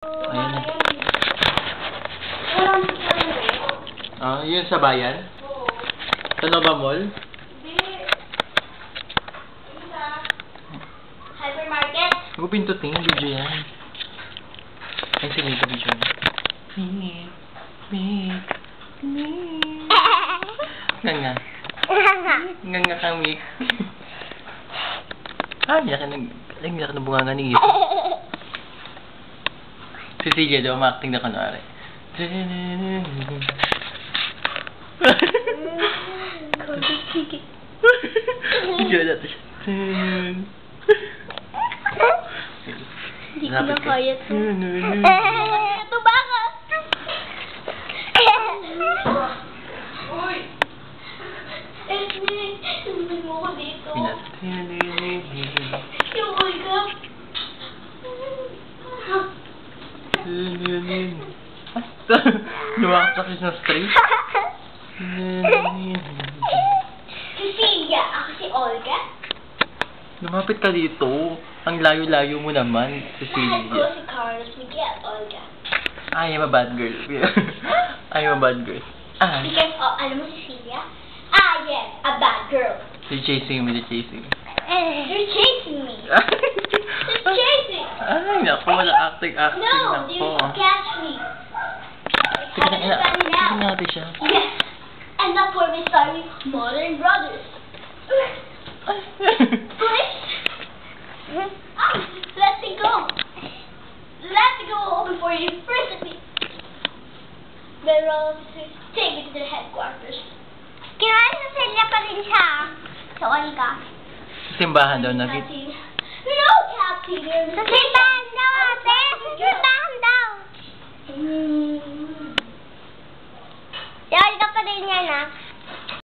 Ayan na. Ah, yun sa bayan? Sa Nova Mall? Hypermarket? Huwag pintutin, video yan. Ay, sige, ito video yan. Nga. Nga kami. Iyak na bunganga ni Isa. Si CJ daw, ma-acting na kunwari. Video natin siya. Hindi ko na kaya ito. Ito baka! Uy! Tumigil mo ko dito. Yung Olga. Lumakap kasi sa street. Cecilia, ako si Olga. Lumapit ka dito. Ang layo-layo mo naman, Mahal ko Cecilia. si Carlos Miguel, Olga. I am a bad girl. I am a bad girl. Because, alam mo Cecilia? I am a bad girl. You're chasing me, you're chasing me. You're chasing me. You're chasing. Ay, naku, wala acting, No, naku. you catch me. Tignan Now. natin siya. Yes. And that's where we started Modern Brothers. Please. Let's go. Let's go home before you first me. Pero, take me to the headquarters. Kinain sa Celia pa rin siya. Sa Olga. Sa simbahan daw, No, Captain. Sa simbahan daw, ate. Sa simbahan daw. Si Olga pa rin yan, ah.